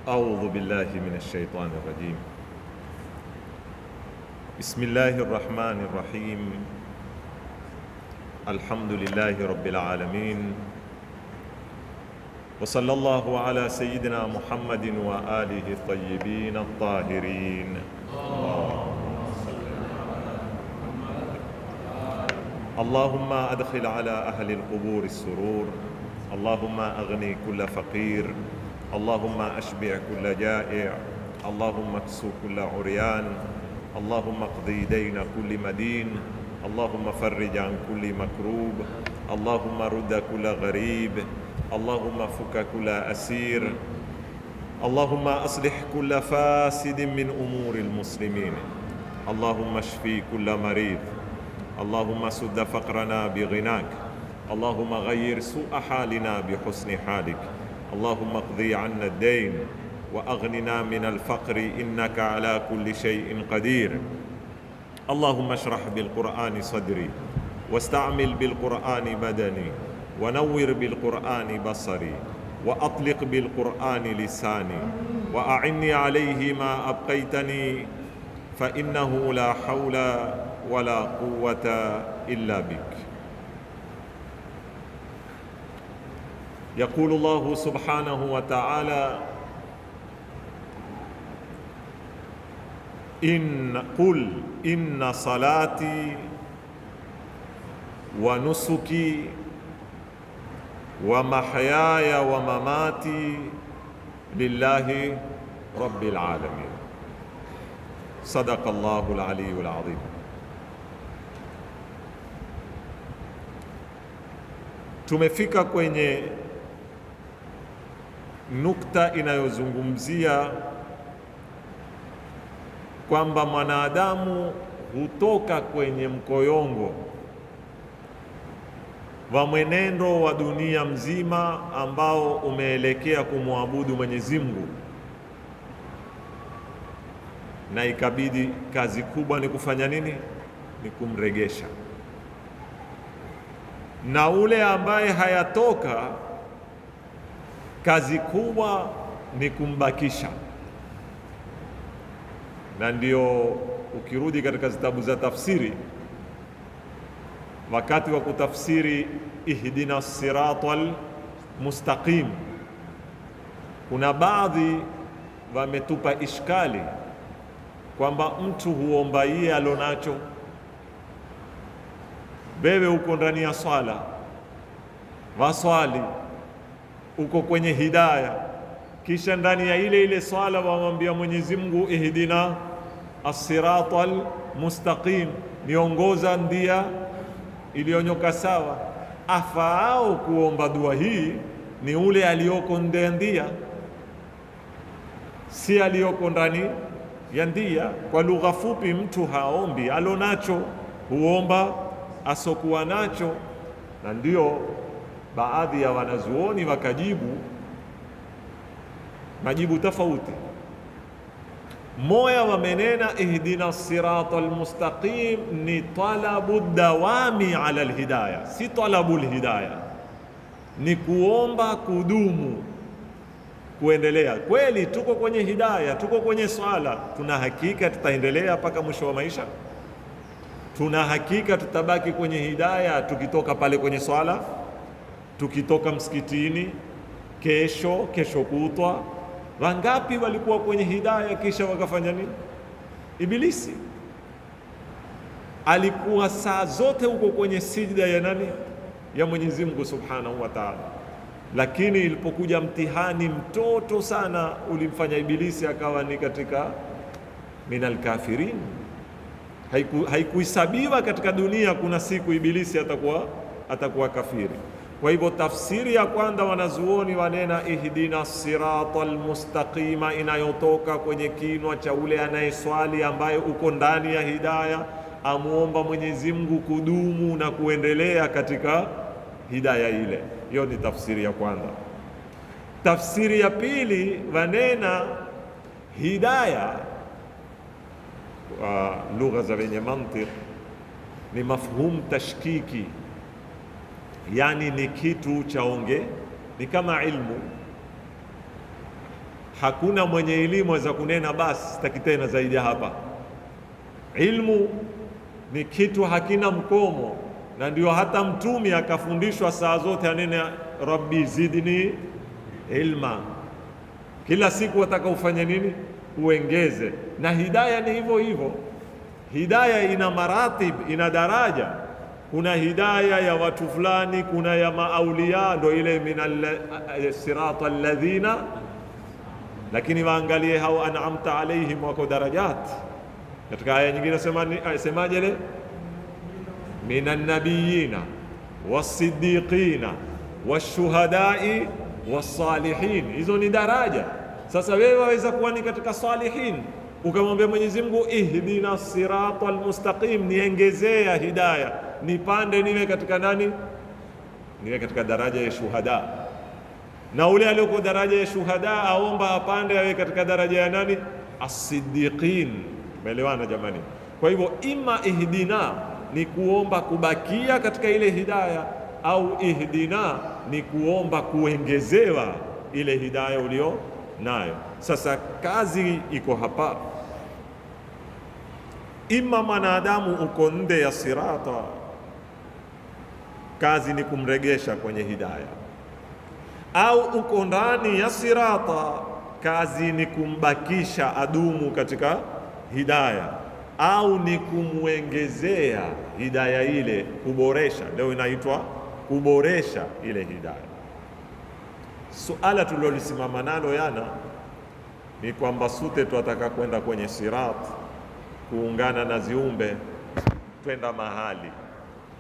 أعوذ بالله من الشيطان الرجيم. بسم الله الرحمن الرحيم. الحمد لله رب العالمين، وصلى الله على سيدنا محمد وآله الطيبين الطاهرين. اللهم أدخل على أهل القبور السرور، اللهم أغني كل فقير، اللهم أشبع كل جائع، اللهم اكسو كل عريان، اللهم اقضي دين كل مدين، اللهم فرج عن كل مكروب، اللهم رد كل غريب، اللهم فك كل أسير، اللهم أصلح كل فاسد من أمور المسلمين، اللهم اشفي كل مريض، اللهم سد فقرنا بغناك، اللهم غير سوء حالنا بحسن حالك، اللهم اقضي عنا الدين وأغننا من الفقر إنك على كل شيء قدير. اللهم اشرح بالقرآن صدري، واستعمل بالقرآن بدني، ونور بالقرآن بصري، وأطلق بالقرآن لساني، وأعني عليه ما أبقيتني، فإنه لا حول ولا قوة إلا بك. يقول الله سبحانه وتعالى: قل إن صلاتي ونسكي ومحياي ومماتي لله رب العالمين. صدق الله العلي العظيم. Tumefika kwenye nukta inayozungumzia kwamba mwanadamu hutoka kwenye mkoyongo wa mwenendo wa dunia mzima ambao umeelekea kumwabudu Mwenyezi Mungu, na ikabidi kazi kubwa ni kufanya nini? Ni kumregesha. Na ule ambaye hayatoka, kazi kubwa ni kumbakisha. Na ndio ukirudi katika zitabu za tafsiri, wakati wa kutafsiri ihdina siratal mustaqim, kuna baadhi wametupa ishkali kwamba mtu huomba yeye alonacho. Wewe uko ndani ya swala, waswali, uko kwenye hidaya, kisha ndani ya ile ile swala wamwambia Mwenyezi Mungu ihdina as-siratal mustaqim, niongoza ndia iliyonyoka sawa. Afaao kuomba dua hii ni ule aliyoko ndia, si aliyoko ndani ya ndia. Kwa lugha fupi, mtu haombi alonacho, huomba asokuwa nacho. Na ndio baadhi ya wanazuoni wakajibu majibu tofauti. Moya wamenena ihdina siratal mustaqim ni talabu dawami ala alhidayah, si talabu alhidayah, ni kuomba kudumu, kuendelea. Kweli tuko kwenye hidayah, tuko kwenye swala, tuna hakika tutaendelea mpaka mwisho wa maisha? Tuna hakika tutabaki kwenye hidayah tukitoka pale kwenye swala, tukitoka msikitini, kesho kutwa? Wangapi walikuwa kwenye hidayah kisha wakafanya nini? Ibilisi alikuwa saa zote huko kwenye sijda ya nani? Ya Mwenyezi Mungu Subhanahu wa Ta'ala. Lakini ilipokuja mtihani mtoto sana, ulimfanya Ibilisi akawa ni katika minal kafirin. Haikuhesabiwa katika dunia kuna siku Ibilisi atakuwa kafiri. Kwa hivyo tafsiri ya kwanza wanazuoni wanena ihdina siratal mustaqima, inayotoka kwenye kinwa cha ule anayeswali ambaye uko ndani ya hidayah, amuomba Mwenyezi Mungu kudumu na kuendelea katika hidayah ile. Hiyo ni tafsiri ya kwanza. Tafsiri ya pili wanena hidayah wa lugha za wenye mantiq ni mafhum tashkiki, yani ni kitu chaonge, ni kama ilmu. Hakuna mwenye elimu aweza kunena basi sitaki tena zaidi ya hapa. Ilmu ni kitu hakina mkomo, na ndio hata Mtume akafundishwa saa zote anene rabbi zidni ilma. Kila siku wataka ufanye nini? Uengeze. Na hidayah ni hivyo hivyo. Hidayah ina maratib, ina daraja. Kuna hidayah ya watu fulani, kuna ya maaulia, ndio ile minal sirata alladhina, lakini waangalie hao an'amta alaihim, wako darajat. Katika aya nyingine semaje ile? Minan nabiyina was-siddiqina wash-shuhada'i was-salihin. Hizo ni daraja. Sasa wewe waweza kuwa ni katika salihin, ukamwambia Mwenyezi Mungu ihdina siratal mustaqim, niongezea hidayah, nipande niwe katika nani? Niwe katika daraja ya shuhada. Na ule aliyoko daraja ya shuhada aomba apande awe katika daraja ya nani? As-siddiqin. Umeelewana jamani? Kwa hivyo ima ihdina ni kuomba kubakia katika ile hidayah, au ihdina ni kuomba kuongezewa ile hidayah ulio nayo. Sasa kazi iko hapa, ima mwanadamu uko nje ya sirata, kazi ni kumregesha kwenye hidayah, au uko ndani ya sirata, kazi ni kumbakisha adumu katika hidayah, au ni kumwongezea hidayah ile, kuboresha. Leo inaitwa kuboresha ile hidayah. Suala tulilolisimama nalo yana ni kwamba sote tunataka kwenda kwenye sirat, kuungana na ziumbe, twenda mahali.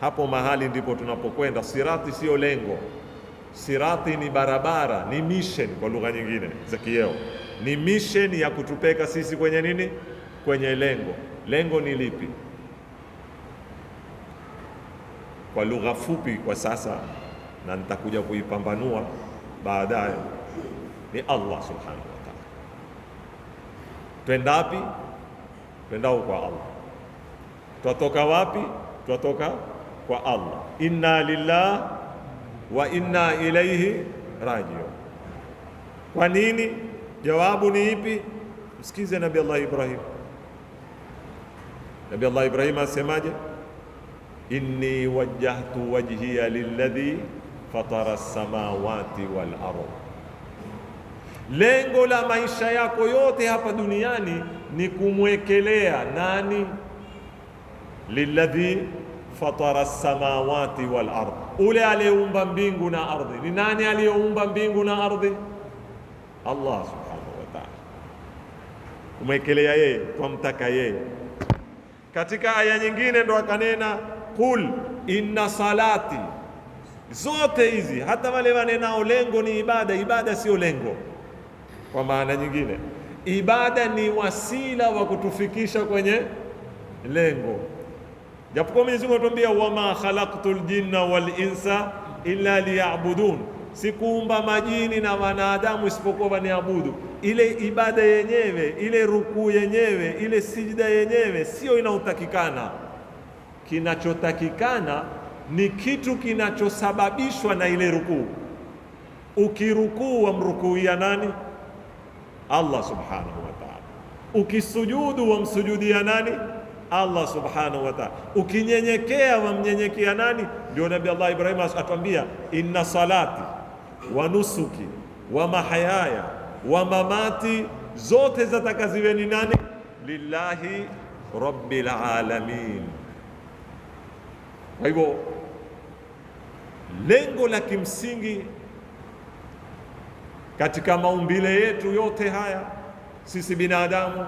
Hapo mahali ndipo tunapokwenda. Sirati sio lengo. Sirati ni barabara, ni mission kwa lugha nyingine za kieo. Ni mission ya kutupeka sisi kwenye nini? Kwenye lengo. Lengo ni lipi? Kwa lugha fupi kwa sasa, na nitakuja kuipambanua baadaye, ni Allah subhanahu wa ta'ala. Twenda wapi? Twendao kwa Allah. Twatoka wapi? Twatoka kwa Allah. Inna lillahi wa inna ilayhi rajiun. Kwa nini? Jawabu ni ipi? Msikize Nabii Allah Ibrahim. Nabii Allah Ibrahim asemaje? Inni wajjahtu wajhiya lilladhi fatara as-samawati wal ardh. Lengo la maisha yako yote hapa duniani ni kumwekelea nani? Lilladhi fatara as-samawati wal ardh, ule aliyeumba mbingu na ardhi. Ni nani aliyeumba mbingu na ardhi? Allah subhanahu wa ta'ala. Kumwekelea yeye, twamtaka yeye. Katika aya nyingine ndo akanena qul inna salati. Zote hizi hata wale wanenao lengo ni ibada, ibada sio lengo. Kwa maana nyingine, ibada ni wasila wa kutufikisha kwenye lengo. Japokuwa Mwenyezi Mungu atuambia wama khalaqtul jinna wal insa illa liya'budun, sikuumba majini na wanadamu isipokuwa waniabudu. Ile ibada yenyewe, ile rukuu yenyewe, ile sijida yenyewe sio inaotakikana. Kinachotakikana ni kitu kinachosababishwa na ile rukuu. Ukirukuu wamrukuia nani? Allah subhanahu wa ta'ala. Ukisujudu wamsujudia nani? Allah subhanahu wa ta'ala. Ukinyenyekea wamnyenyekea nani? Ndio Nabii Allah Ibrahim atuambia inna salati wa nusuki wa mahayaya wa mamati, zote zatakaziwe ni nani? Lillahi rabbil alamin. Kwa hivyo lengo la kimsingi katika maumbile yetu yote haya sisi binadamu,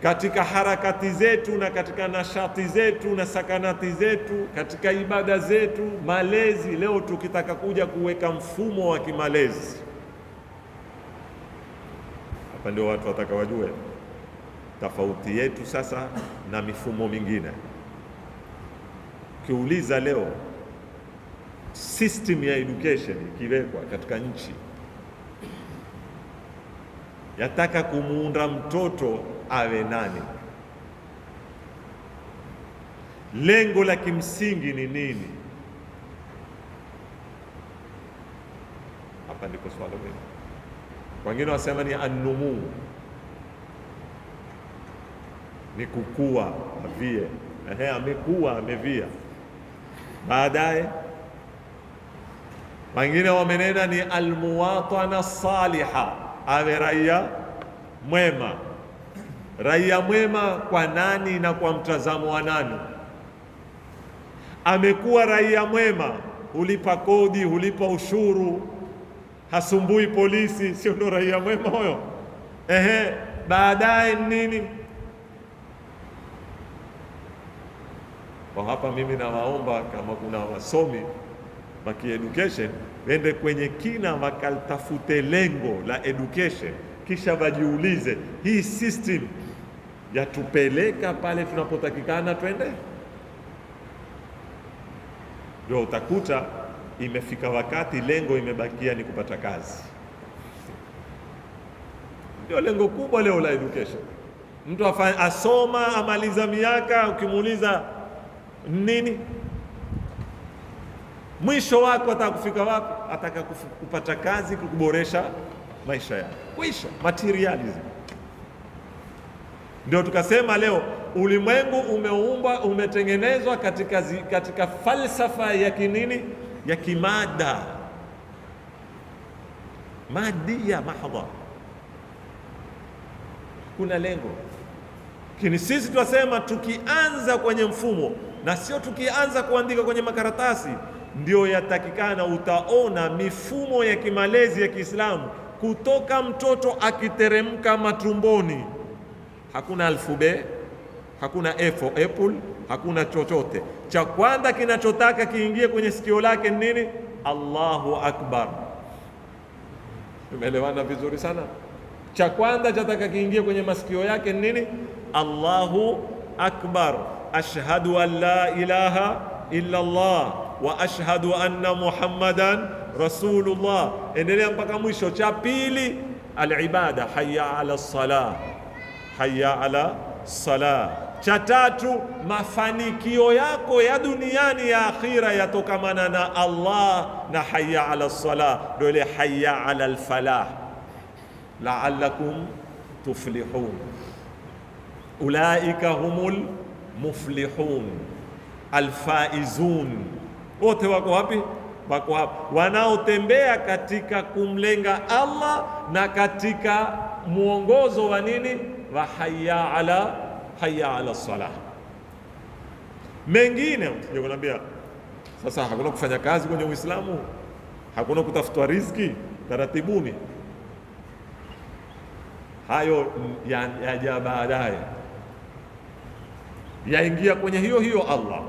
katika harakati zetu na katika nashati zetu na sakanati zetu, katika ibada zetu, malezi. Leo tukitaka kuja kuweka mfumo wa kimalezi, hapa ndio watu wataka wajue tofauti yetu sasa na mifumo mingine. Ukiuliza leo system ya education ikiwekwa katika nchi, yataka kumuunda mtoto awe nani? Lengo la kimsingi ni nini? Hapa ndipo swali hili. wengine wasema ni an-numu, ni kukua, avie. Amekuwa, amevia. Baadaye wengine wamenena ni almuwatana saliha, awe raia mwema. Raia mwema kwa nani na kwa mtazamo wa nani? Amekuwa raia mwema, hulipa kodi, hulipa ushuru, hasumbui polisi, sio ndo raia mwema huyo? Baadaye nini? Kwa hapa mimi nawaomba kama kuna wasomi waki education wende kwenye kina, wakalitafute lengo la education, kisha wajiulize hii system yatupeleka pale tunapotakikana twende? Ndio utakuta imefika wakati lengo imebakia ni kupata kazi. Ndio lengo kubwa leo la education. Mtu asoma, amaliza miaka, ukimuuliza nini mwisho wako, ataka kufika wapi? Ataka kupata kazi, kuboresha maisha yake, kuisha materialism. Ndio tukasema leo ulimwengu umeumbwa, umetengenezwa katika falsafa ya kinini, ya kimada, madia mahdha. Kuna lengo, lakini sisi tunasema tukianza kwenye mfumo na sio tukianza kuandika kwenye makaratasi, ndio yatakikana. Utaona mifumo ya kimalezi ya Kiislamu kutoka mtoto akiteremka matumboni, hakuna alfube, hakuna A for apple, hakuna chochote. Cha kwanza kinachotaka kiingie kwenye sikio lake nini? Allahu akbar. Tumeelewana vizuri sana? Cha kwanza chataka kiingie kwenye masikio yake nini? Allahu akbar. Ashhadu an la ilaha illa Allah wa ashhadu anna Muhammadan rasulullah. Endelea mpaka mwisho. Cha pili alibada, hayya ala salah, hayya ala salah. Cha tatu mafanikio yako ya duniani ya akhira yatokamana na Allah na hayya ala salah, ndio ile hayya ala alfalah, la'allakum tuflihun, ulaika humul muflihun alfaizun. Wote wako wapi? Wako hapa, wanaotembea katika kumlenga Allah na katika muongozo wa nini? Wa hayya ala salah. Mengine ndio kunaambia sasa, hakuna kufanya kazi kwenye Uislamu, hakuna kutafuta riziki, taratibuni. Hayo yaja baadaye, yaingia kwenye hiyo Allah,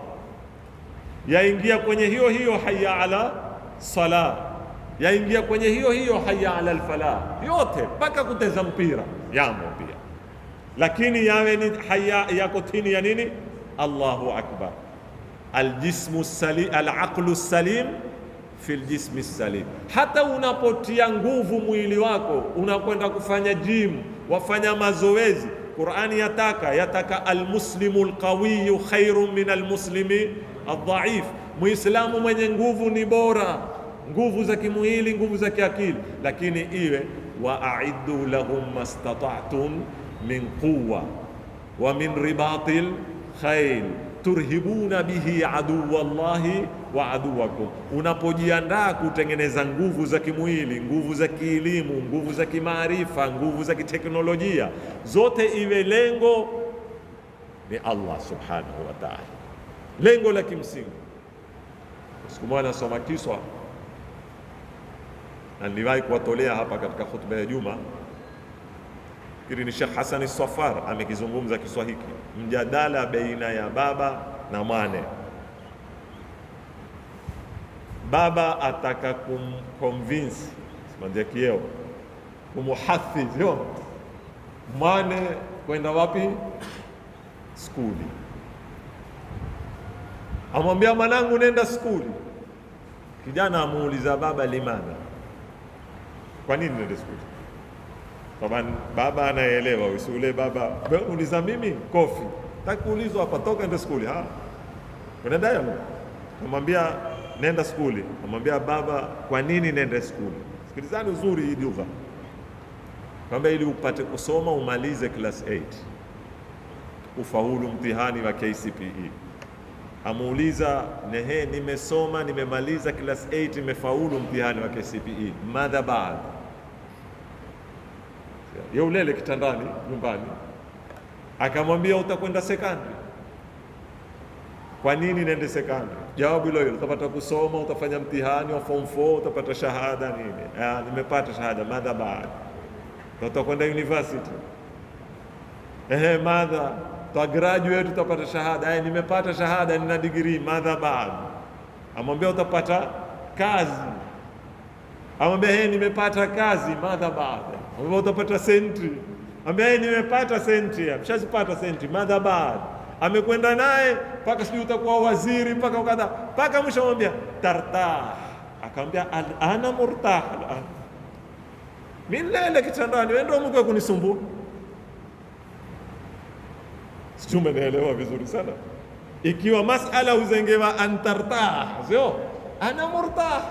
yaingia kwenye hiyo hayya ala salah, yaingia kwenye hiyo hayya ala alfalah, yote mpaka kuteza mpira yamo pia, lakini yawe ni hayya yako tini ya nini? Allahu akbar. Aljismu salim, alaqlu salim fi aljismi salim. Hata unapotia nguvu mwili wako, unakwenda kufanya gym, wafanya mazoezi, Qur'ani yataka almuslimu alqawiyu khairun min almuslimi aldhaif. Muislamu mwenye nguvu ni bora, nguvu za kimwili, nguvu za kiakili, lakini iwe wa a'iddu lahum mastata'tum min quwwa wa min ribatil khayl turhibuna bihi aduwallahi wa aduwakum. Unapojiandaa kutengeneza nguvu za kimwili, nguvu za kielimu, nguvu za kimaarifa, nguvu za kiteknolojia, zote iwe lengo ni Allah subhanahu wa ta'ala, lengo la kimsingi. Siku moja nasoma kiswa na niliwahi kuwatolea hapa katika khutba ya Juma. Kile ni Sheikh Hassan Safar amekizungumza kiswa hiki, mjadala baina ya baba na mwane. Baba ataka kumconvince manjakieo, kumuhathithio mwane kwenda wapi? Skuli. Amwambia mwanangu, nenda skuli. Kijana amuuliza baba, limana, kwa nini nenda skuli? Baba anaelewa, usule baba uliza mimi kofi, takuulizwa hapa, toka nenda skuli. Kuna dialogue. Namwambia nenda skuli, namwambia baba, kwa nini nenda skuli? Sikilizani uzuri hii lugha. kwamba ili upate kusoma umalize class 8 ufaulu mtihani wa KCPE. Amuuliza, nehe, nimesoma nimemaliza class 8 nimefaulu mtihani wa KCPE, madha baad? Ulele kitandani nyumbani, akamwambia utakwenda secondary. Kwa nini nende secondary? Jawabu hilo hilo, utapata kusoma, utafanya mtihani wa form 4, utapata shahada nini. Nimepata shahada, madha baad? Utakwenda university. Madha ta graduate, utapata shahada. Nimepata shahada, nina degree, madha baad? Amwambia utapata kazi. Amwambia nimepata kazi, madha baad? Amwambia utapata senti. Amwambia nimepata senti, mshazipata senti, madha baad? Amekwenda naye mpaka sijui utakuwa waziri mpaka kadha, mpaka mwisho amwambia tartah. Akamwambia ana murtah al'an, mimi lele kitandani, wewe ndio mko kunisumbua. Sijui umeelewa vizuri sana. Ikiwa masala uzengewa antartah, sio ana murtah,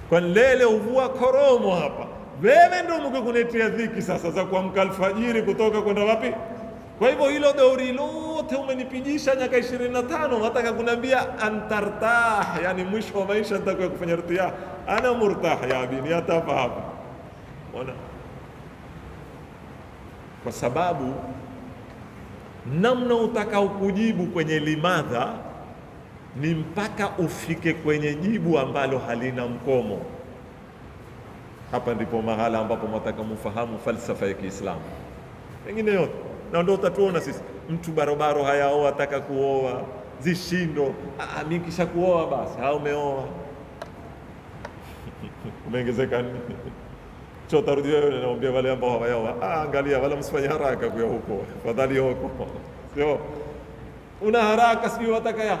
kwa lele uvua koromo hapa, wewe ndio mko kunetia dhiki sasa za kuamka alfajiri kutoka kwenda wapi. Kwa hivyo hilo dauri lote umenipigisha miaka 25, nataka kunambia antartah, yani mwisho wa maisha nitakuwa kufanya irtiyah. Ana murtah ya bini, atafahamu. Ona, kwa sababu namna utakao kujibu kwenye limadha ni mpaka ufike kwenye jibu ambalo halina mkomo. Hapa ndipo mahala ambapo mwataka mfahamu falsafa ya Kiislamu. Pengine yote na ndio utatuona sisi mtu barobaro hayaoa, ataka kuoa zishindo. Mimi kisha kuoa basi, umeoa umeongezeka nini? Cho tarudi wewe, naambia wale ambao hawayaoa, angalia wala msifanye haraka kwa huko, fadhali huko, sio una haraka, sio wataka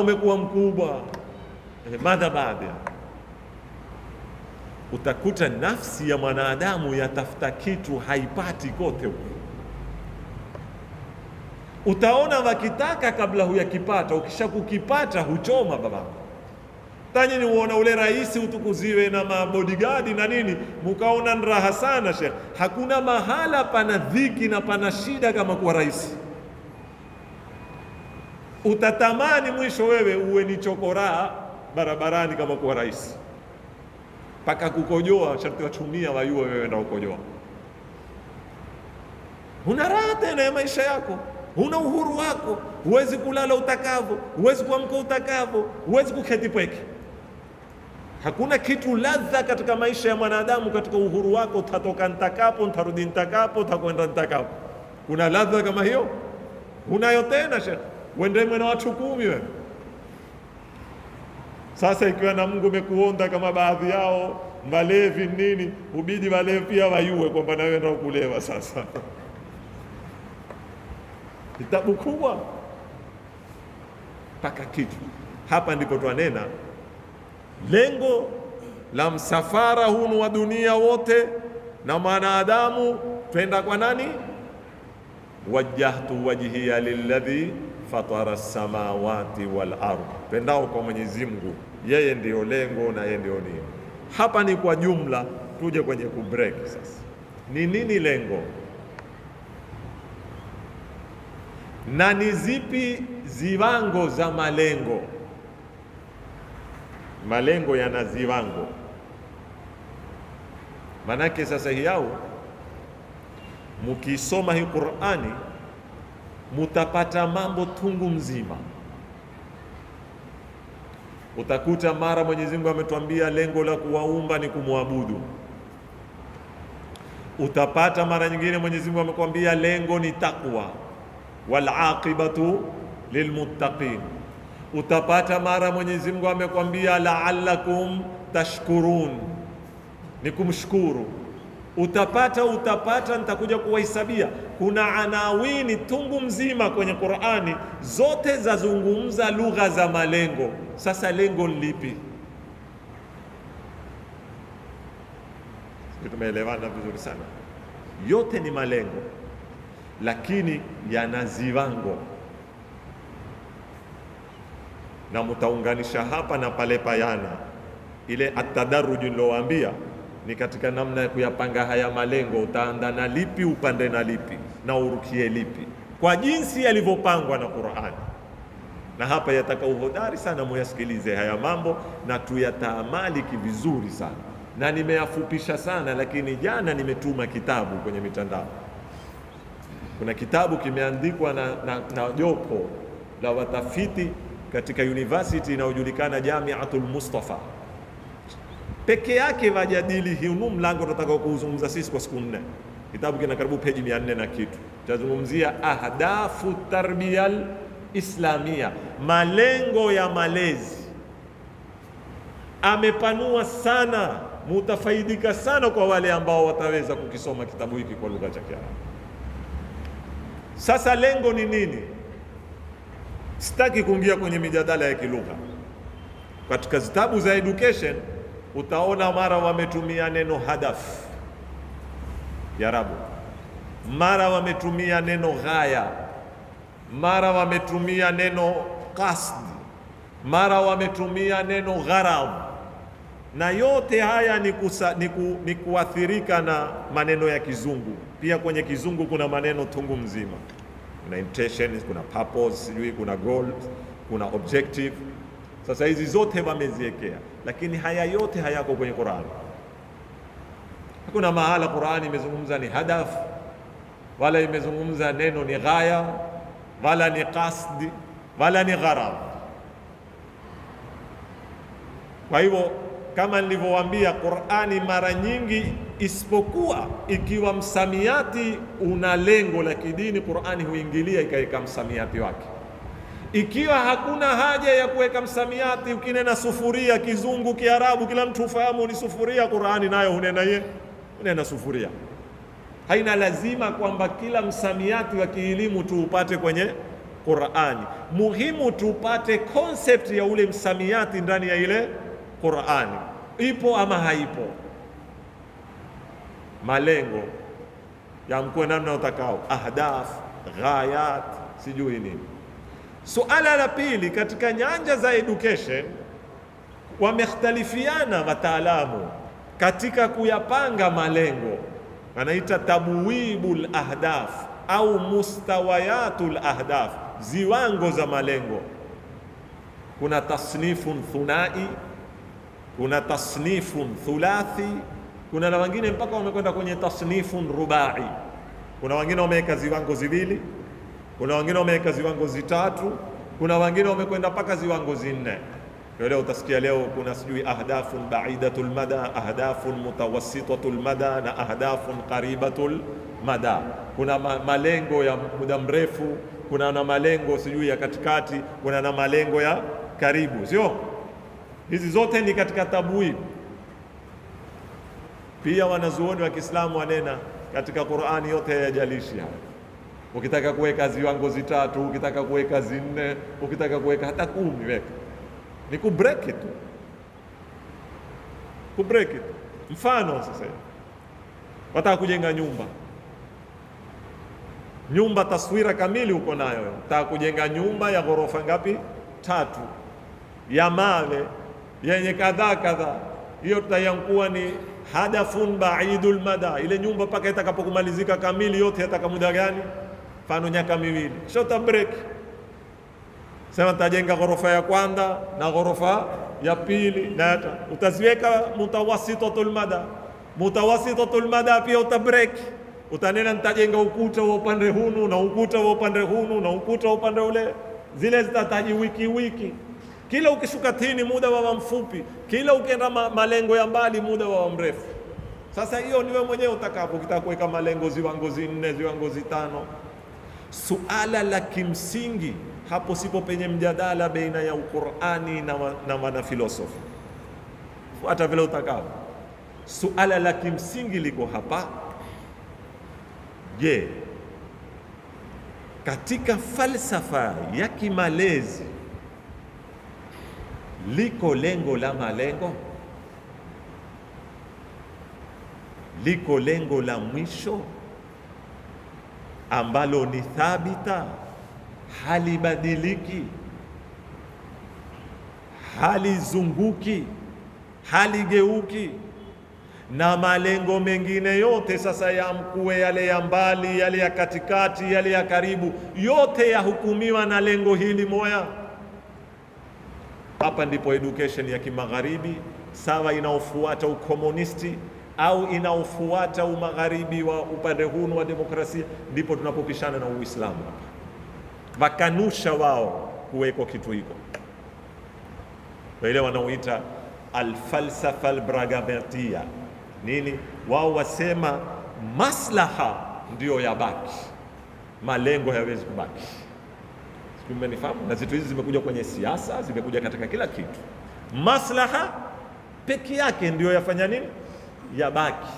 umekuwa mkubwa, madha baada. Utakuta nafsi ya mwanadamu yatafuta kitu haipati kote huko. Utaona wakitaka kabla huyakipata, ukishakukipata huchoma baba. Tani ni uona ule rais utukuziwe na mabodyguard na nini, mukaona raha sana Sheikh. Hakuna mahala pana dhiki na pana shida kama kuwa rais. Utatamani mwisho wewe uwe ni chokoraa barabarani kama kuwa rais. Paka kukojoa sharti wachumia wayua wewe ndio ukojoa. Huna raha tena ya maisha yako, huna uhuru wako, huwezi kulala utakavyo, huwezi kuamka utakavyo, huwezi kuketi peke. Hakuna kitu ladha katika maisha ya mwanadamu katika uhuru wako. Utatoka nitakapo, nitarudi nitakapo, utakwenda nitakapo. Kuna ladha kama hiyo? Unayo tena Sheikh? Uende na watu 10 wewe. Sasa ikiwa na Mungu umekuonda kama baadhi yao malevi nini, ubidi wale pia wayue kwamba na wewe ndio kulewa sasa. Kitabu kubwa paka kitu. Hapa ndipo twanena lengo la msafara hunu wa dunia wote na mwanadamu twenda kwa nani? Wajjahtu wajhiya lilladhi fatara samawati wal ardh, twendao kwa Mwenyezi Mungu, yeye ndio lengo na yeye ndio nini. Hapa ni kwa jumla, tuje kwenye kubreak sasa. Ni nini lengo na ni zipi ziwango za malengo? Malengo yana ziwango. Manake sasa hiyao mukisoma hii Qur'ani mutapata mambo tungu mzima. Utakuta mara Mwenyezi Mungu ametuambia lengo la kuwaumba ni kumwabudu. Utapata mara nyingine Mwenyezi Mungu amekwambia lengo ni takwa, wal aqibatu lilmuttaqin. Utapata mara Mwenyezi Mungu amekwambia la'allakum tashkurun, ni kumshukuru. Utapata nitakuja kuwahesabia. Kuna anawini tungu mzima kwenye Qur'ani, zote zazungumza lugha za malengo. Sasa lengo lipi? Tumeelewana vizuri sana. Yote ni malengo, lakini yana ziwango, na mutaunganisha hapa na pale payana. Ile atadaruju nilowaambia ni katika namna ya kuyapanga haya malengo. Utaanda na lipi, upande na lipi, na urukie lipi, kwa jinsi yalivyopangwa na Qur'ani. Na hapa yataka uhodari sana, muyasikilize haya mambo na tuyataamaliki vizuri sana, na nimeyafupisha sana, lakini jana nimetuma kitabu kwenye mitandao. Kuna kitabu kimeandikwa na jopo la watafiti katika university inayojulikana Jamiatul Mustafa, peke yake wajadili huu mlango tunataka kuuzungumza sisi kwa siku 4. Kitabu kina karibu peji 400 na kitu, tazungumzia ahdafu tarbiyal islamia, malengo ya malezi. Amepanua sana, mutafaidika sana kwa wale ambao wataweza kukisoma kitabu hiki kwa lugha ya Kiarabu. Sasa lengo ni nini? Sitaki kuingia kwenye mijadala ya kilugha. Katika zitabu za education utaona mara wametumia neno hadaf Kiarabu, mara wametumia neno ghaya, mara wametumia neno qasd, mara wametumia neno gharad, na yote haya ni kuathirika na maneno ya Kizungu. Pia kwenye Kizungu kuna maneno tungu mzima, kuna intention, kuna purpose, sijui kuna goal, kuna objective. Sasa hizi zote wameziwekea, lakini haya yote hayako kwenye Qur'ani. Hakuna mahala Qur'ani imezungumza ni hadaf, wala imezungumza neno ni ghaya, wala ni qasdi, wala ni gharad. Kwa hivyo kama nilivyowaambia, Qur'ani mara nyingi, isipokuwa ikiwa msamiati una lengo la kidini, Qur'ani huingilia ikaweka msamiati wake. Ikiwa hakuna haja ya kuweka msamiati, ukinena sufuria Kizungu, Kiarabu, kila mtu ufahamu ni sufuria, Qur'ani nayo hunena sufuria. Haina lazima kwamba kila msamiati wa kielimu tuupate kwenye Qur'ani. Muhimu tupate concept ya ule msamiati ndani ya ile Qur'ani, ipo ama haipo. Malengo ya mkuu namna utakao, ahdaf, ghayat, sijui nini. Suala la pili, katika nyanja za education wamekhtalifiana wataalamu katika kuyapanga malengo, wanaita tabwibul ahdaf au mustawayatul ahdaf, ziwango za malengo. Kuna tasnifun thunai, kuna tasnifun thulathi, kuna na wengine mpaka wamekwenda kwenye tasnifun rubai. Kuna wengine wameweka ziwango ziwili, kuna wengine wameweka ziwango zitatu, kuna wengine wamekwenda mpaka ziwango 4. Leo utasikia leo kuna sijui ahdafun baidatul mada, ahdafun mutawassitatul mada na ahdafun qaribatul mada. Kuna malengo ya muda mrefu, kuna na malengo sijui ya katikati, kuna na malengo ya karibu, sio? Hizi zote ni katika tabwib. Pia wanazuoni wa Kiislamu wanena katika Qur'ani yote hayajalishi haya. Ukitaka kuweka ziwango zitatu, ukitaka kuweka 4, ukitaka kuweka hata 10, weka. Ni kubreak it. Kubreak it. Mfano sasa, wataka kujenga nyumba taswira kamili uko nayo. Wataka kujenga nyumba ya ghorofa ngapi? 3, ya mawe yenye kadhaa. Hiyo tutayankuwa ni hadafun baidul mada. Ile nyumba paka itakapokumalizika kamili yote yataka muda gani? Mfano miaka 2. Shota break. Sema tajenga ghorofa ya kwanza na ghorofa ya pili, na utaziweka mutawassitatul mada. Mutawassitatul mada pia utabreak. Utanena nitajenga ukuta wa upande hunu na ukuta wa upande hunu na ukuta wa upande ule. Zile zitataji wiki. Kila ukishuka tini muda wa mfupi, kila ukienda malengo ya mbali muda wa mrefu. Sasa hiyo ni wewe mwenyewe utakapo, ukitaka kuweka malengo ziwango 4, ziwango 5. Suala la kimsingi hapo sipo penye mjadala baina ya Qur'ani na wanafilosofi. Fuata vile utakapo. Suala la kimsingi liko hapa. Je, katika falsafa ya kimalezi liko lengo la malengo? Liko lengo la mwisho ambalo ni thabita, halibadiliki, halizunguki, haligeuki, na malengo mengine yote sasa yamkuwe, yale ya mbali, yale ya katikati, yale ya karibu, yote yahukumiwa na lengo hili moya. Hapa ndipo education ya kimagharibi sawa inaofuata ukomunisti au inaofuata umagharibi wa upande huu wa demokrasia, ndipo tunapopishana na Uislamu hapa. Wakanusha wao kuweko kitu hiko, wale wanaoita alfalsafa albragamantia nini, wao wasema maslaha ndio yabaki, malengo hayawezi kubaki. Umenifahamu? Na zitu hizi zimekuja kwenye siasa, zimekuja katika kila kitu. Maslaha peke yake ndio yafanya nini, yabaki.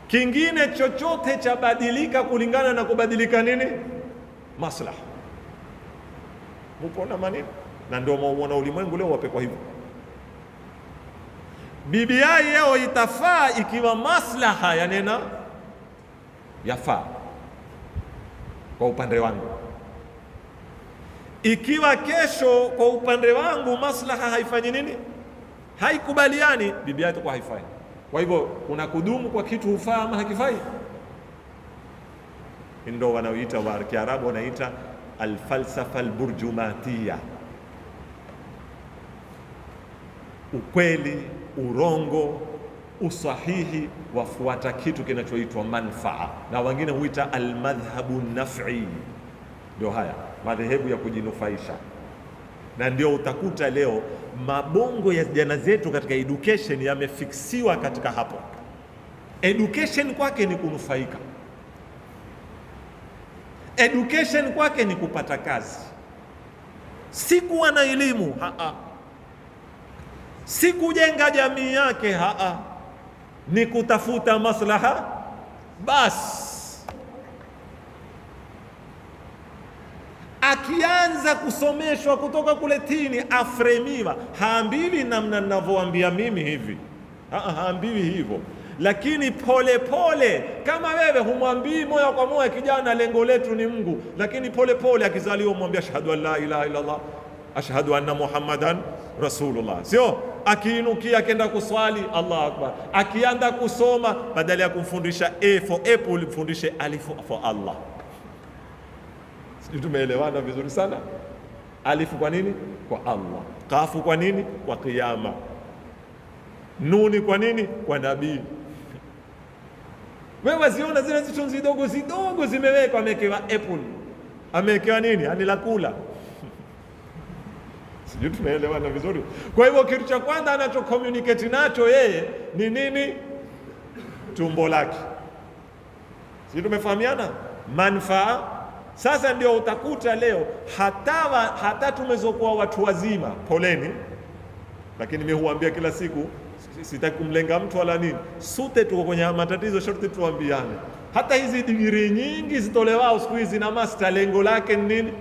Kingine chochote cha badilika kulingana na kubadilika nini, maslaha. Mpona manini? Na ndio muona ulimwengu leo wapekwa hivyo. BBI yao itafaa ikiwa maslaha yanena yafaa kwa upande wangu. Ikiwa kesho kwa upande wangu maslaha haifanyi nini, haikubaliani, BBI itakuwa haifai. Kwa hivyo kuna kudumu kwa kitu hufaa ama hakifai. Ndio wanaoita wa Kiarabu wanaita alfalsafa alburjumatia, ukweli, urongo, usahihi wafuata kitu kinachoitwa manfaa, na wengine huita almadhhabu naf'i. Ndio haya madhehebu ya kujinufaisha, na ndio utakuta leo mabongo ya jana zetu katika education yamefiksiwa katika hapo. Education kwake ni kunufaika, education kwake ni kupata kazi, si kuwa na elimu, si kujenga jamii yake, ni kutafuta maslaha basi. Akianza kusomeshwa kutoka kule tini, afremiwa, haambiwi namna ninavyoambia mimi hivi, haambiwi hivyo, lakini pole pole, kama wewe humwambii moja kwa moja kijana lengo letu ni Mungu, lakini pole pole akizaliwa mwambie ashhadu an la ilaha illa Allah, ashhadu anna Muhammadan Rasulullah. Sio akiinukia akenda kuswali Allahu Akbar, akianda kusoma badala ya kumfundisha A for apple mfundishe alif for Allah. Sisi tumeelewana vizuri sana. Alifu kwa nini? Kwa Allah. Kafu kwa nini? Kwa kiyama. Nuni kwa nini? Kwa nabii. Wewe waziona zile zitu zidogo zidogo zimewekwa, amewekewa apple, amewekewa nini? Ani la kula. Sisi tumeelewana vizuri. Kwa hivyo kitu cha kwanza anacho communicate nacho yeye ni nini? Tumbo lake. Sisi tumefahamiana? Manufaa. Sasa ndio utakuta leo hata tumezokuwa watu wazima, poleni, lakini mimi huambia kila siku, sitaki kumlenga mtu wala nini, sote tuko kwenye matatizo, shorti tuambiane. Hata hizi digrii nyingi zitolewao siku hizi na master, lengo lake ni nini?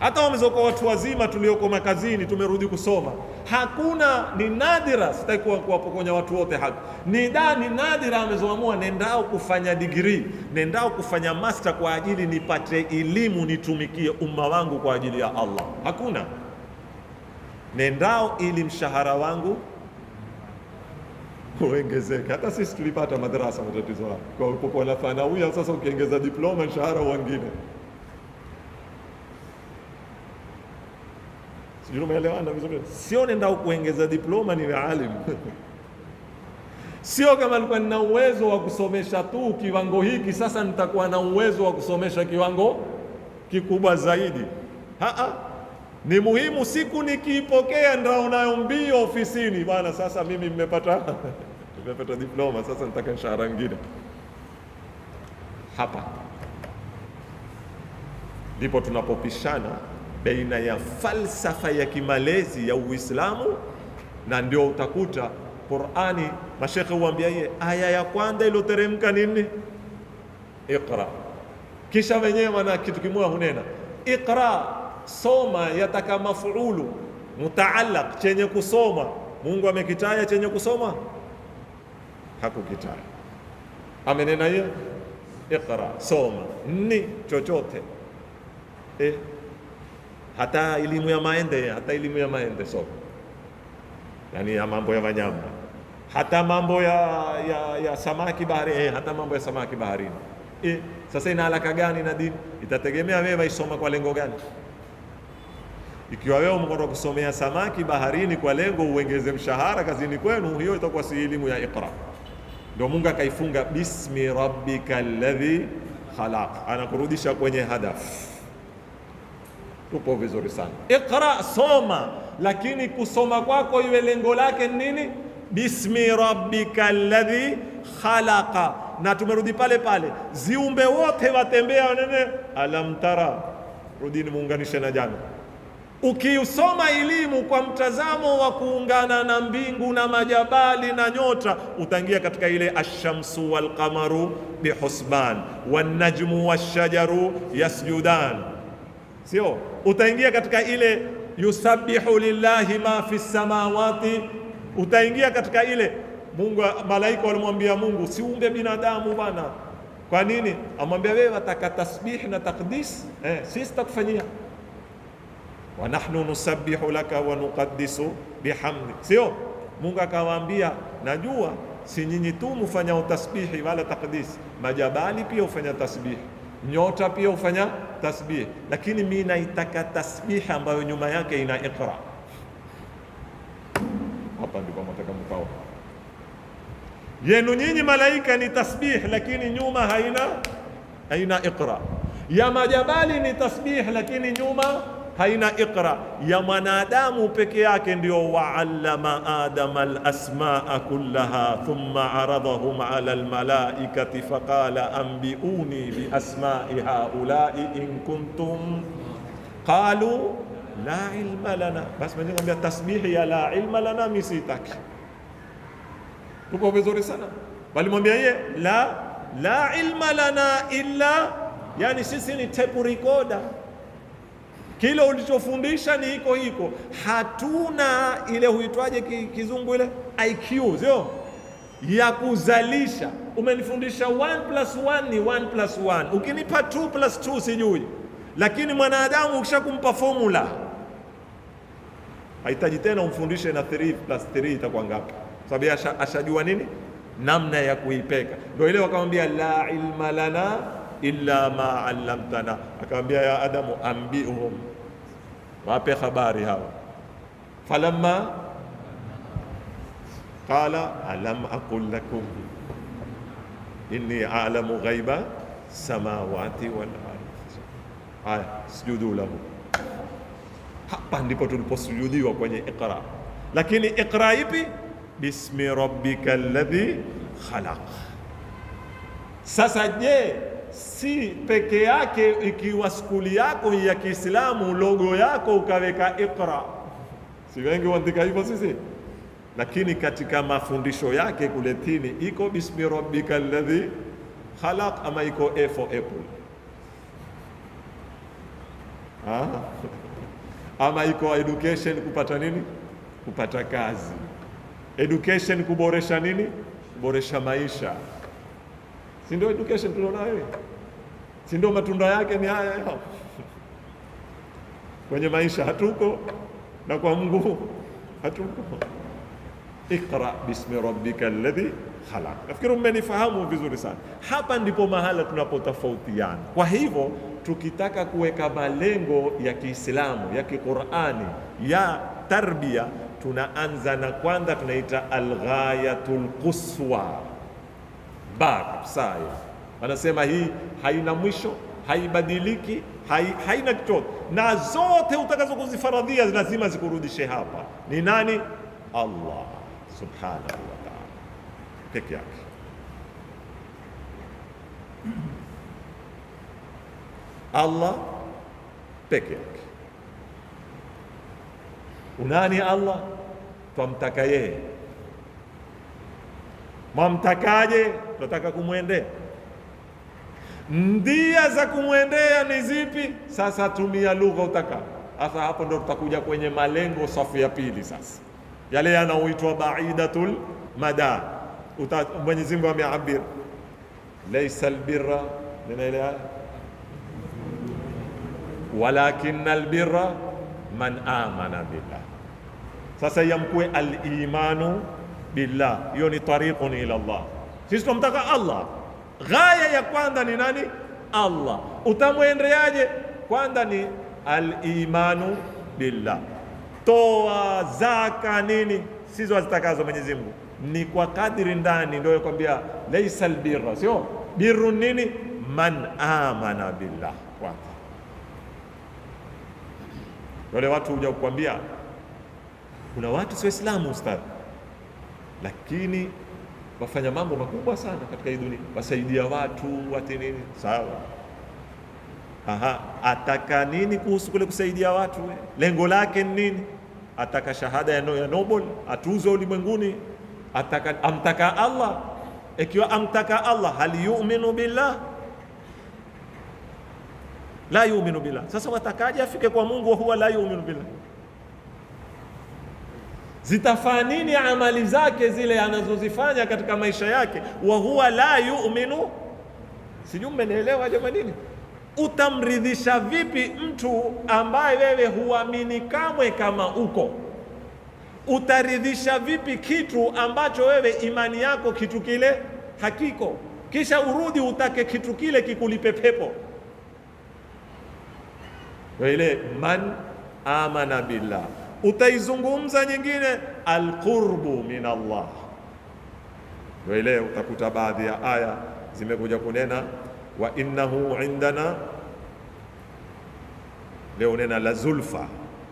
Hata wamezokuwa watu wazima tulioko makazini, tumerudi kusoma, hakuna, ni nadira, sitaki kuwapokonya watu wote haki, ni nadira amezoamua nendao kufanya degree, nendao kufanya master kwa ajili nipate elimu nitumikie umma wangu kwa ajili ya Allah. Hakuna. Nendao ili mshahara wangu uongezeke. Hata sisi tulipata madrasa matatizo hayo. Kwa na thanawia, sasa ukiongeza diploma mshahara wengine. Sijui umeelewana vizuri. Sio nendao kuongeza diploma ni alim. Sio kama nilikuwa nina uwezo wa kusomesha tu kiwango hiki, sasa nitakuwa na uwezo wa kusomesha kiwango kikubwa zaidi. Ni muhimu siku nikiipokea ndio nayo mbio ofisini, bwana sasa mimi nimepata diploma, sasa nitaka mshahara mwingine. Hapa ndipo tunapopishana baina ya falsafa ya kimalezi ya Uislamu, na ndio utakuta Qur'ani mashekhe huambia yeye aya ya kwanza iliyoteremka nini? Iqra. Kisha wenyewe wana kitu kimoja hunena iqra, soma, yataka mafuulu mutaallaq, chenye kusoma. Mungu amekitaja chenye kusoma? Hakukitaja. Amenena yeye iqra, soma ni chochote. Hata elimu ya maende, soma. yani ya mambo ya wanyama, hata mambo ya samaki bahari, hata mambo ya samaki baharini. Sasa ina alaka gani na dini? Itategemea wewe waisoma kwa lengo gani. Ikiwa wewe umekwenda kusomea samaki baharini kwa lengo uongeze mshahara kazini kwenu, hiyo itakuwa si elimu ya iqra. Ndio Mungu akaifunga bismi rabbikal ladhi khalaq, anakurudisha kwenye hadafu. Tupo vizuri sana. Iqra, soma, lakini kusoma kwako iwe lengo lake nini? Bismi rabbikal ladhi khalaqa. Na tumerudi pale pale, ziumbe wote watembea wanene alam tara, rudini muunganishe na jana. Ukiusoma elimu kwa mtazamo wa kuungana na mbingu na majabali na nyota, utaingia katika ile ashamsu wal qamaru bihusban wan najmu washajaru yasjudan, sio? Utaingia katika ile yusabbihu lillahi ma fi samawati, utaingia katika ile Mungu, malaika walimwambia Mungu, siumbe binadamu bwana. Kwa nini? Amwambia wewe wataka tasbih na takdis, sisi tutakufanyia. Wa nahnu nusabbihu laka wa nuqaddisu bihamdi, sio? Mungu akawaambia, najua si nyinyi tu mfanya tasbihi wala takdis, majabali pia ufanya tasbih, nyota pia ufanya tasbih, lakini mimi naitaka tasbih ambayo nyuma yake ina iqra. Hapa ndipo nataka mkao yenu nyinyi malaika ni tasbih, lakini nyuma haina iqra. Ya majabali ni tasbih, lakini nyuma haina iqra. Ya mwanadamu peke yake ndio wa'allama adama al-asma'a kullaha thumma aradahum 'ala al-malaikati faqala anbi'uni bi asma'i haula'i in kuntum qalu la ilma lana. Basi mwenye kwambia tasbihi ya la ilma lana misitaki. Tuko vizuri sana. Walimwambia yeye la ilma lana illa, yani sisi ni tape recorder, kile ulichofundisha ni hiko, hatuna ile huitwaje kizungu ile IQ, sio ya kuzalisha. Umenifundisha 1+1 ni 1+1, ukinipa 2+2 sijui, lakini mwanadamu ukishakumpa formula hahitaji tena umfundishe na 3+3 itakuwa ngapi, sababu ashajua nini namna ya kuipeka. Ndio ile wakamwambia la ilma lana illa ma 'allamtana, akamwambia ya Adamu ambihum, wape habari hawa. Falamma qala alam aqul lakum inni a'lamu ghaiba samawati wal ardh, haya sujudu lahu. Hapa ndipo tuliposujudiwa kwenye iqra. Lakini iqra ipi? Bismi rabbikal ladhi khalaq. Sasa je, si peke yake ikiwa skuli yako ya Kiislamu logo yako ukaweka iqra, si wengi waandika hivyo sisi, lakini katika mafundisho yake kule tini iko bismi rabbikal ladhi khalaq, ama iko A for apple, ama iko education kupata nini? Kupata kazi. Education kuboresha nini? Kuboresha maisha. Si ndio education tulionayo? Si ndio matunda yake ni haya hapo? Kwenye maisha hatuko na kwa Mungu hatuko. Iqra bismi rabbikal ladhi khalaq. Nafikiri mmenifahamu vizuri sana. Hapa ndipo mahala tunapotofautiana. Kwa hivyo tukitaka kuweka malengo ya Kiislamu ya Kiqur'ani ya tarbia, tunaanza na kwanza tunaita alghayatul quswa. Kabisa, wanasema hii haina mwisho, haibadiliki, haina chochote, na zote utakazo kuzifaradhia lazima zikurudishe hapa. Ni nani? Allah subhanahu wa ta'ala peke yake. Allah peke yake. Unani Allah? Twamtaka yeye. Mwamtakaje? Tunataka kumwendea. Ndia za kumwendea ni zipi? Sasa tumia lugha utaka. Sasa hapo ndo tutakuja kwenye malengo safu ya pili. Sasa yale yanaoitwa baidatul mada. Mwenyezi Mungu ameabir laysa albirra, ninaelewa, walakin albirra man amana billah. Sasa yamkue al-imanu billah, hiyo ni tariqun ila Allah. Sisi tunamtaka Allah, ghaya ya kwanza ni nani? Allah. Utamwendeaje? Kwanza ni al-imanu billah. Toa zaka nini sizo azitakazo Mwenyezi Mungu ni kwa kadiri ndani, ndio yakwambia laisa albirra, sio birru nini, man amana billah. Kwanza wale watu huja kukwambia kuna watu sio Waislamu ustadhi, lakini wafanya mambo makubwa sana katika hii dunia, wasaidia watu wate nini. Sawa, ataka nini kuhusu kule kusaidia watu? Lengo lake ni nini? Ataka shahada ya Nobel, atuzwe ulimwenguni? Amtaka Allah? Ikiwa amtaka Allah, hal yu'minu billah? La yu'minu billah. Sasa watakaje afike kwa Mungu huwa la yu'minu billah? Zitafaa nini amali zake zile anazozifanya katika maisha yake wa huwa la yu'minu? Sijui mmenielewa jamani. Utamridhisha vipi mtu ambaye wewe huamini kamwe kama uko? Utaridhisha vipi kitu ambacho wewe imani yako kitu kile hakiko, kisha urudi utake kitu kile kikulipe pepo? Ile man amana billah. Utaizungumza nyingine alqurbu min Allah, ile utakuta baadhi ya aya zimekuja kunena wa innahu indana, leo nena la zulfa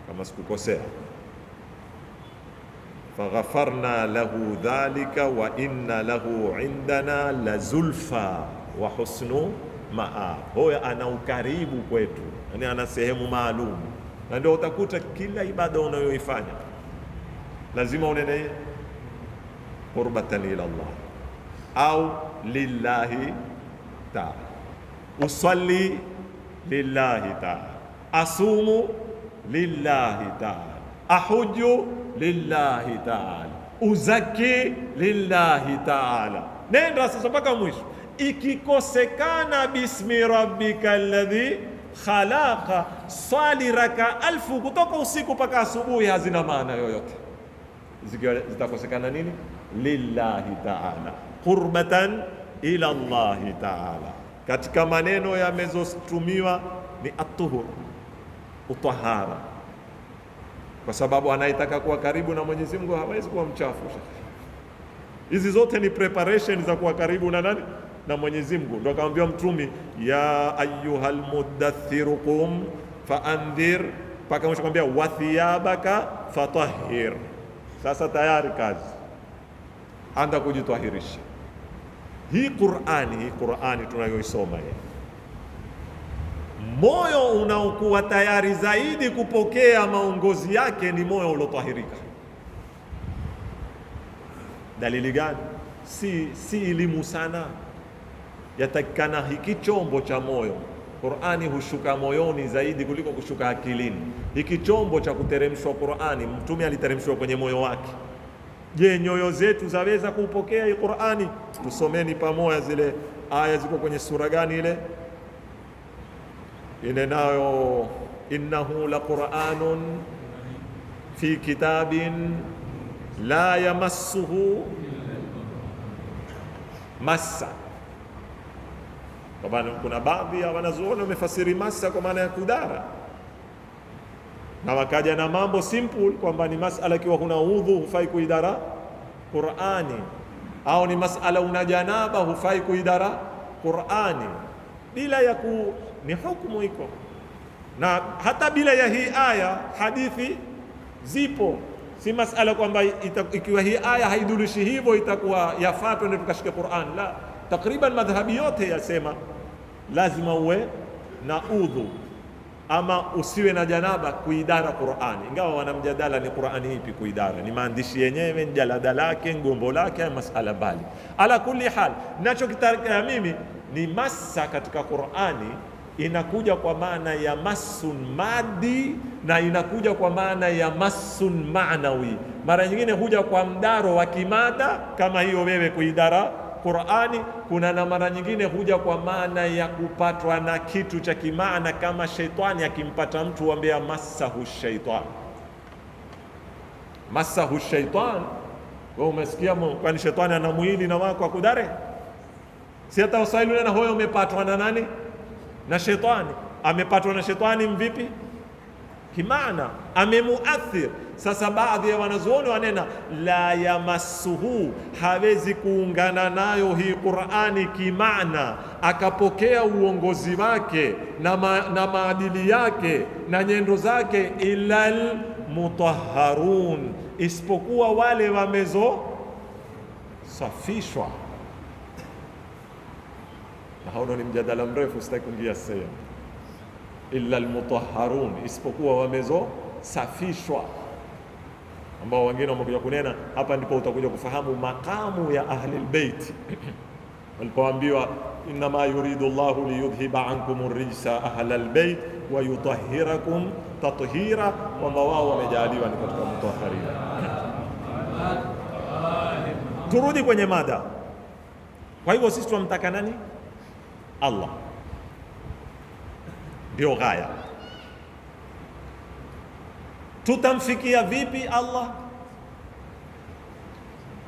kama sikukosea, faghafarna lahu dhalika wa inna lahu indana la zulfa wa husnu maab. Huyo ana ukaribu kwetu, yani ana sehemu maalum, na ndio utakuta kila ibada unayoifanya lazima unene qurbatan ila Allah au lillahi ta'ala. Usalli lillahi ta'ala, asumu lillahi ta'ala, ahuju lillahi ta'ala, uzaki lillahi ta'ala. Nenda sasa mpaka mwisho. Ikikosekana bismi rabbika alladhi khalaqa, swali raka 1000 kutoka usiku mpaka asubuhi, hazina maana yoyote. Zitakosekana nini? Lillahi ta'ala, qurbatan ila Allahi ta'ala. Katika maneno yamezotumiwa ni at-tuhur, utahara, kwa sababu anayetaka kuwa karibu na Mwenyezi Mungu hawezi kuwa mchafu. Hizi zote ni preparation za kuwa karibu na nani? Na Mwenyezi Mungu. Ndio akamwambia Mtume, ya ayyuhal muddathiru qum faandhir, mpaka mwisho akamwambia wa thiyabaka fatahhir. Sasa tayari kazi, anda kujitahirisha. Hii Qur'ani tunayoisoma hii, moyo unaokuwa tayari zaidi kupokea maongozi yake ni moyo uliotahirika. Dalili gani? Si elimu sana, yatakikana hiki chombo cha moyo. Qur'ani hushuka moyoni zaidi kuliko kushuka akilini. Hiki chombo cha kuteremshwa Qur'ani, Mtume aliteremshwa kwenye moyo wake. Je, nyoyo zetu zaweza kupokea hii Qur'ani? Tusomeni pamoja zile aya, ziko kwenye sura gani ile? Ile nayo innahu la Qur'anun fi kitabin la yamassuhu massa. Kwa maana kuna baadhi ya wanazuoni wamefasiri massa kwa maana ya kudara, na wakaja na mambo simple kwamba ni masala ikiwa kuna udhu hufai kuidara Qur'ani, au ni masala una janaba hufai kuidara Qur'ani, bila ya ni hukumu iko. Na hata bila ya hii aya hadithi zipo, si masala kwamba ikiwa hii aya haidulishi hivyo itakuwa yafuatwa ndio tukashike Qur'an. La, takriban madhhabi yote yasema lazima uwe na udhu ama usiwe na janaba kuidara Qur'ani, ingawa wanamjadala ni Qur'ani ipi kuidara, ni maandishi yenyewe, ni jalada lake, ngombo lake, masala bali. Ala kulli hal, ninachokitaka mimi ni massa katika Qur'ani inakuja kwa maana ya massun madi na inakuja kwa maana ya massun maanawi. Mara nyingine huja kwa mdaro wa kimada kama hiyo wewe kuidara Qur'ani, kuna na mara nyingine huja kwa maana ya kupatwa na kitu cha kimaana kama shaitani akimpata mtu ambia massahu shaitan. masahu shaitan. Wewe umesikia kwani shetani ana mwili na wako akudare? Si hata Waswahili na hoyo umepatwa na nani? Na shetani. Amepatwa na shetani mvipi? Kimaana amemuathir. Sasa baadhi ya wanazuoni wanena la yamassuhu, hawezi kuungana nayo hii Qur'ani kimaana, akapokea uongozi wake na maadili yake na nyendo zake, ilal mutahharun, isipokuwa wale wamezosafishwa. Na hao ni mjadala mrefu, sitaki kuingia sasa. Illa almutahharun, isipokuwa wamezosafishwa, ambao wengine wamekuja kunena hapa. Ndipo utakuja kufahamu makamu ya ahli albayt walipoambiwa inma yuridu Allahu liyudhhiba ankum ar-rijsa ahla albayt wa yutahhirakum tathira, kwamba wao wamejaliwa ni katika mutahharin. Turudi kwenye mada. Kwa hivyo sisi tunamtaka nani? Allah ndio ghaya. Tutamfikia vipi Allah?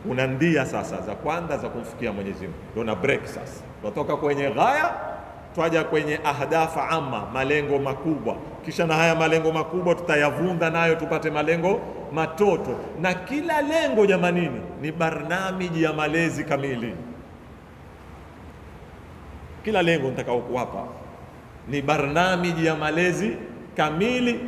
Kuna ndia sasa za kwanza za kumfikia Mwenyezi Mungu. Ndio na break sasa. Tunatoka kwenye ghaya twaja kwenye ahdafa amma, malengo makubwa. Kisha na haya malengo makubwa tutayavunda nayo tupate malengo matoto. Na kila lengo jamanini ni barnamiji ya malezi kamili. Kila lengo nitakao kuwapa ni barnamiji ya malezi kamili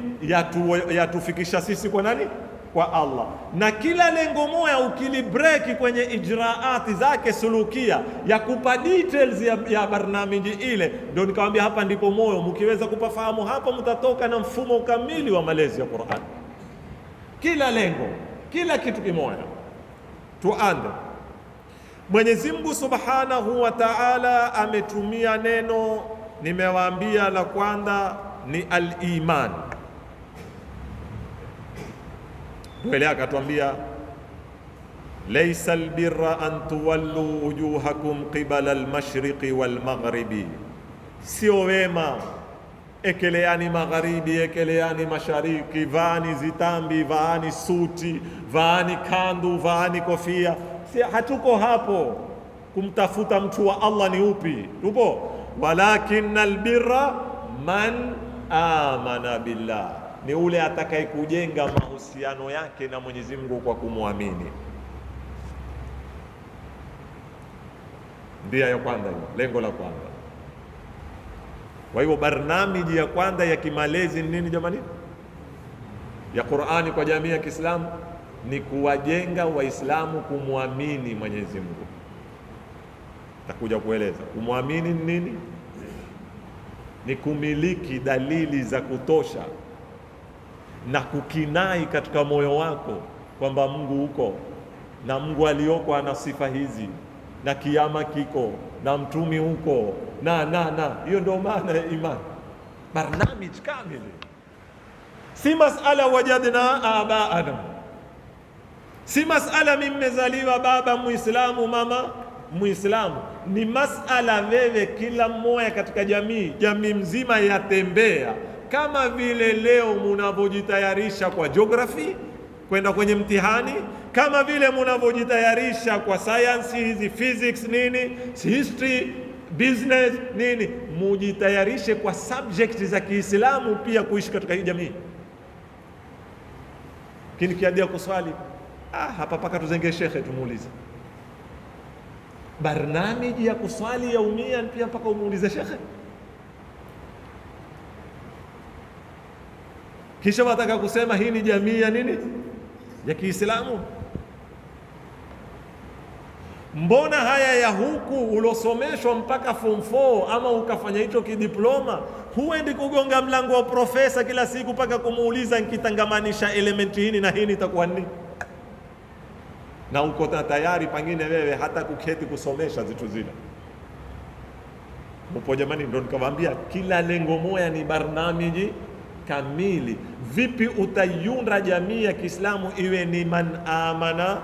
yatufikisha sisi kwa nani? Kwa Allah. Na kila lengo moja ukilibreki kwenye ijraati zake sulukia ya kupa details ya barnamiji ile, ndio nikamwambia hapa ndipo moyo, mkiweza kupafahamu hapa mtatoka na mfumo kamili wa malezi ya Qur'an. Kila lengo, kila kitu kimoja. Tuanze. Mwenyezi Mungu Subhanahu wa Ta'ala ametumia neno, nimewaambia la kwanza ni al-iman. Mbele akatuambia laysa albirra an tuwallu wujuhakum qibala al-mashriqi wal-maghribi, sio wema ekeleani magharibi ekeleani mashariki, vaani zitambi, vaani suti, vaani kandu, vaani kofia. Si hatuko hapo kumtafuta mtu wa Allah ni upi, tupo. Walakin albirra man amana billah, ni ule atakaye kujenga mahusiano yake na Mwenyezi Mungu kwa kumwamini. Ndio ya kwanza hiyo, lengo la kwanza. Kwa hivyo barnamiji ya kwanza ya kimalezi ni nini jamani? Ya Qur'ani kwa jamii ya Kiislamu ni kuwajenga Waislamu kumwamini Mwenyezi Mungu. Takuja kueleza kumwamini ni nini. Ni kumiliki dalili za kutosha na kukinai katika moyo wako kwamba Mungu uko na Mungu aliyoko ana sifa hizi na kiyama kiko na mtumi huko na hiyo ndio maana ya imani. Barnamij kamili, si masala wajadna abaana, si masala mmezaliwa baba Muislamu mama Muislamu. Ni masala wewe kila mmoja katika jamii mzima yatembea kama vile leo mnavojitayarisha kwa geography kwenda kwenye mtihani, kama vile mnavojitayarisha kwa science hizi physics nini, history, business nini, mujitayarishe kwa subject za Kiislamu pia kuishi katika hii jamii. Kini kiadia kuswali hapa paka tuzenge shekhe tumuulize barnamiji ya kuswali yaumia, pia mpaka umuulize shekhe. Kisha wataka kusema hii ni jamii ya nini? Ya Kiislamu. Mbona haya ya huku ulosomeshwa mpaka form 4 ama ukafanya hicho kidiploma, huendi kugonga mlango wa profesa kila siku mpaka kumuuliza nikitangamanisha elementi hii na hii itakuwa nini? Na uko tayari pengine wewe hata kuketi kusomesha zitu zile. Mpo jamani? Ndio nikamwambia kila lengo moja ni barnamiji kamili. Vipi utaiunda jamii ya Kiislamu iwe ni man amana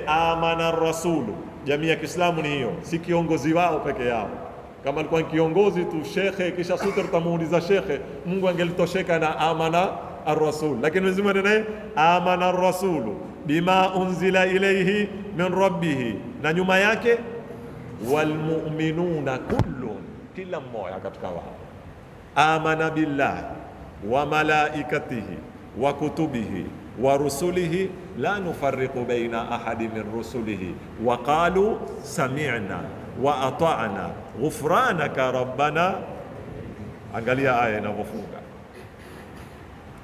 amana rasulu? Jamii ya Kiislamu ni hiyo, si kiongozi wao peke yao. Kama alikuwa kiongozi tu shekhe kisha sote tutamuuliza shekhe, Mungu angelitosheka na amana ar-rasul, lakini Mwenyezi Mungu anaye amana ar-rasulu bima unzila ilayhi min rabbih, na nyuma yake walmu'minuna kullun, kila mmoja katika wao amana billahi wa malaikatihi wa kutubihi wa rusulihi la nufarriqu baina ahadi min rusulihi wa qalu sami'na wa ata'na ghufranaka rabbana. Angalia aya inavyofunga,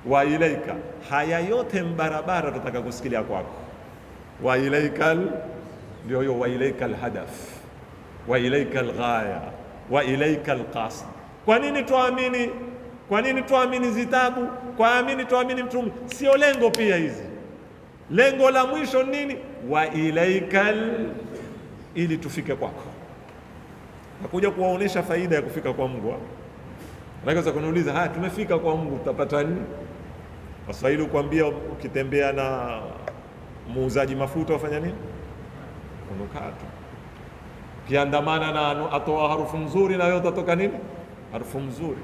wa ilaika. Haya yote mbarabara tutaka kusikilia kwako. Wa ilaikal, ndio hiyo wa ilaikal hadaf, wa ilaikal ghaya, wa ilaikal qasd. Kwa nini tuamini? Kwa nini tuamini zitabu? Kwa nini tuamini mtume? Sio lengo pia hizi. Lengo la mwisho nini? Wa ilaikal, ili tufike kwako. Nakuja kuwaonesha faida ya kufika kwa Mungu. Unaweza kuniuliza, haya tumefika kwa Mungu tutapata nini? Waswahili kuambia ukitembea na muuzaji mafuta ufanya nini? Unukato. Ukiandamana na atoa harufu nzuri, na wewe utatoka nini? Harufu nzuri.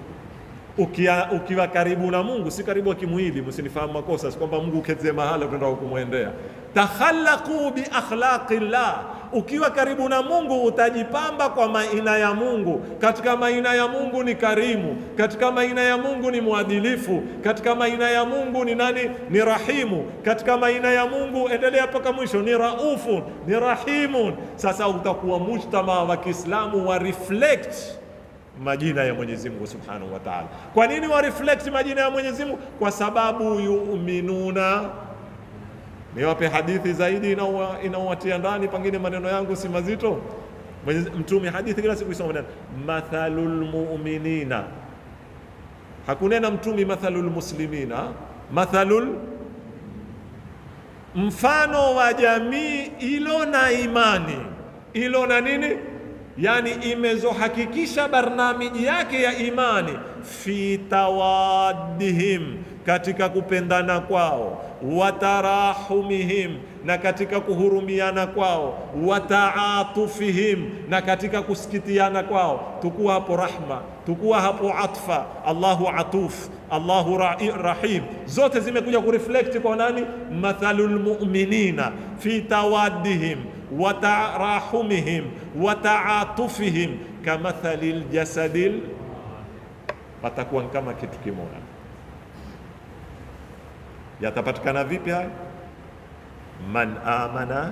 Ukiwa karibu na Mungu, si karibu wa kimwili, msinifahamu makosa, si kwamba Mungu ukeze mahala tunataka kumwendea. Takhallaqu bi akhlaqillah. Ukiwa karibu na Mungu utajipamba kwa maina ya Mungu. Katika maina ya Mungu ni karimu, katika maina ya Mungu ni mwadilifu, katika maina ya Mungu ni nani? Ni rahimu, katika maina ya Mungu endelea mpaka mwisho ni raufun, ni rahimun. Sasa utakuwa mujtama wa Kiislamu wa reflect majina ya Mwenyezi Mungu Subhanahu wa Ta'ala. Kwa nini wa reflect majina ya Mwenyezi Mungu? Kwa sababu yu'minuna. Niwape hadithi zaidi inaowatia ndani, pengine maneno yangu si mazito. Mtume hadithi kila siku isoma neno mathalul mu'minina. Hakunena mtume mathalul muslimina, mathalul, mfano wa jamii ilo na imani, ilo na nini? Yani imezohakikisha barnamiji yake ya imani, fi tawaddihim, katika kupendana kwao, watarahumihim, na katika kuhurumiana kwao, wataatufihim, na katika kusikitiana kwao. Tukuwa hapo rahma, tukuwa hapo atfa. Allahu atuf, Allahu rahim, zote zimekuja kureflect kwa nani? Mathalul mu'minina fi tawaddihim watarahumihim wataatufihim kamathalil jasadil, watakuwa kama kitu kimoja. Yatapatikana vipi haya? Man amana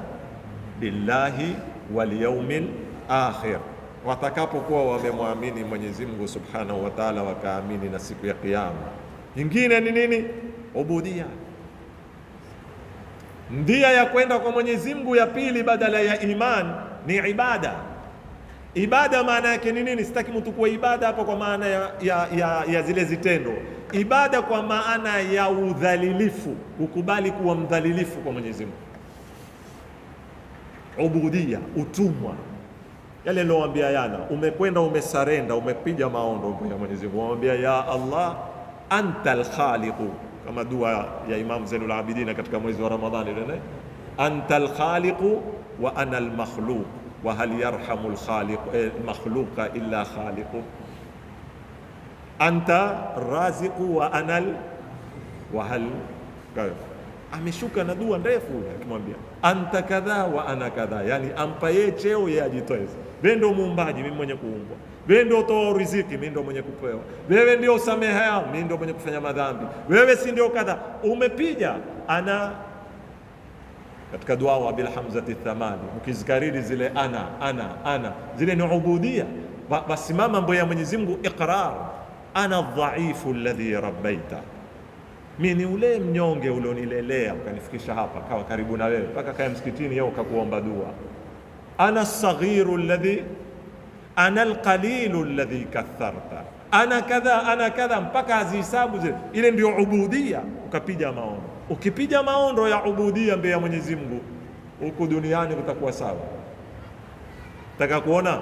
billahi wal yawmil akhir, watakapokuwa wamemwamini Mwenyezi Mungu Subhanahu wa Ta'ala, wakaamini na siku ya Kiyama. Nyingine ni nini? Ubudia, ndia ya kwenda kwa Mwenyezi Mungu ya pili badala ya iman ni ibada. Ibada maana yake ni nini? Sitaki mtu kuwa ibada hapa kwa maana ya zile zitendo. Ibada kwa maana ya udhalilifu, kukubali kuwa mdhalilifu kwa Mwenyezi Mungu. Ubudia, utumwa. Yale nilowaambia yana, umekwenda umesarenda, umepiga maondo kwa Mwenyezi Mungu, unamwambia ya Allah antal khaliqu, kama dua ya Imam Zainul Abidin katika mwezi wa Ramadhani ile, antal khaliqu wa ana al makhluq wa hal yarhamu al khaliq makhluqa illa khaliqu, anta raziqu wa ana wa hal. Ameshuka na dua ndefu akimwambia anta kadha wa ana kadha, yani ampa yeye cheo, yeye ajitoeze. Wewe ndio muumbaji, mimi mwenye kuumbwa. Wewe ndio utoa riziki, mimi ndio mwenye kupewa. Wewe ndio usamehea, mimi ndio mwenye kufanya madhambi. Wewe si ndio kadha. Umepiga ana katika dua wa bil hamzati thamani, ukizikariri zile ana zile ni ubudia. Basimama mambo ya Mwenyezi Mungu, iqrar, ana dhaifu alladhi rabbaita, mimi ni ule mnyonge ulionilelea ukanifikisha hapa, kawa karibu na wewe mpaka kaya msikitini yao ukakuomba dua. Ana saghiru alladhi, ana alqalilu alladhi katharta, ana kadha mpaka azihisabu zile. Ile ndio ubudia. Ukapiga maondo. Ukipiga maondo ya ubudia mbele ya Mwenyezi Mungu, huku duniani kutakuwa sawa. Nataka kuona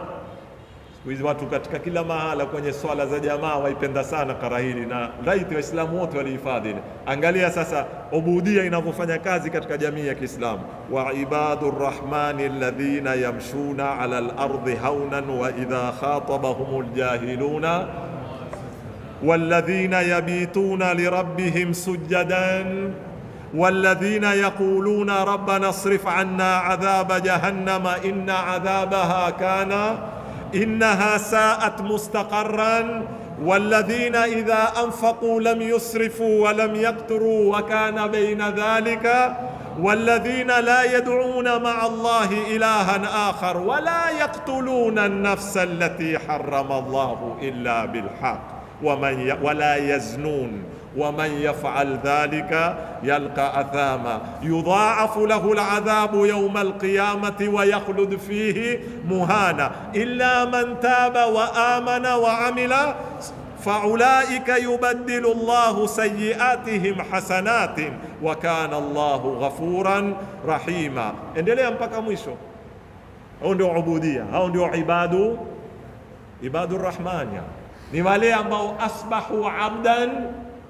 siku hizi watu katika kila mahala kwenye swala za jamaa waipenda sana kara hili, na laiti Waislamu wote walihifadhi. Angalia sasa ubudia inavyofanya kazi katika jamii ya Kiislamu. Wa ibadur rahmani alladhina yamshuna ala al-ardi haunan wa idha khatabahumul jahiluna walladhina yabituna lirabbihim sujadan walladhina yaquluna rabbana asrif anna adhaba jahannama inna adhabaha kana innaha sa'at mustaqarran walladhina idha anfaqu lam yusrifu wa lam yaqturu wa kana bayna dhalika walladhina la yad'una ma'a Allahi ilahan akhar wa la yaqtuluna an-nafsa allati harrama Allahu illa bil haqq wa la yaznun wa man yaf'al dhalika yalqa athama yudha'afu lahu al-'adhabu yawma al-qiyamati wa yakhlud fihi muhana illa man taba wa amana wa 'amila faulaika yubaddilu Allahu sayyiatihim hasanatin wa kana Allahu ghafuran rahima. Endelea mpaka mwisho. Hao ndio ubudia, hao ndio ibadur rahmani, ni wale ambao asbahu abdan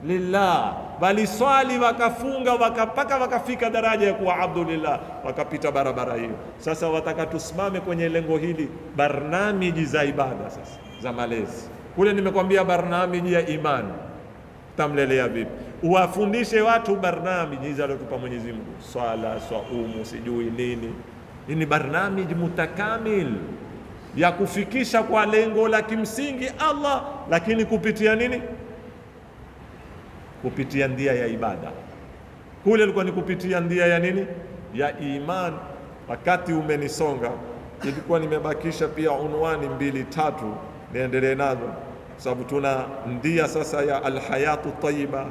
lillah, bali swali wakafunga mpaka wakafika daraja ya kuwa abdulillah, wakapita barabara hiyo. Sasa wataka tusimame kwenye lengo hili, barnamiji za ibada sasa za malezi. Kule nimekwambia barnamiji ya imani, tamlelea vipi? Uwafundishe watu barnamiji hizo alizotupa Mwenyezi Mungu, swala, swaumu, sijui nini. Hii ni barnamiji mutakamil ya kufikisha kwa lengo la kimsingi Allah, lakini kupitia nini? Kupitia ndia ya ibada. Kule ilikuwa ni kupitia ndia ya nini? Ya iman. Wakati umenisonga, ilikuwa nimebakisha pia unwani 2-3 niendelee nazo, sababu tuna ndia sasa ya alhayatu tayyiba,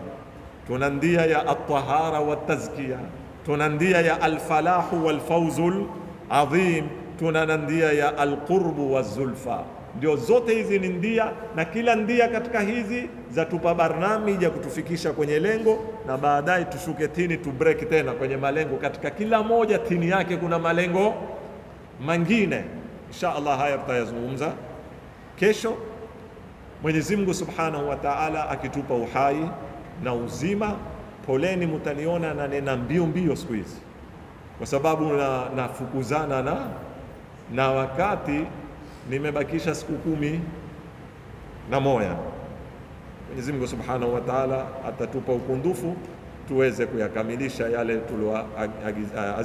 tuna ndia ya at-tahara wa tazkiya, tuna ndia ya alfalahu wal fawzul adhim, tuna ndia ya alqurbu wazulfa. Ndio zote hizi ni ndia, na kila ndia katika hizi zatupa barnamiji ya kutufikisha kwenye lengo, na baadaye tushuke tini tu break tena kwenye malengo. Katika kila moja tini yake kuna malengo mengine. Insha Allah haya tutayazungumza kesho, Mwenyezi Mungu Subhanahu wa Ta'ala akitupa uhai na uzima. Poleni, mutaniona na nena mbio siku hizi kwa sababu nafukuzana na wakati. Nimebakisha siku 11. Mwenyezi Mungu Subhanahu wa Ta'ala atatupa ukundufu tuweze kuyakamilisha yale tulioagiza.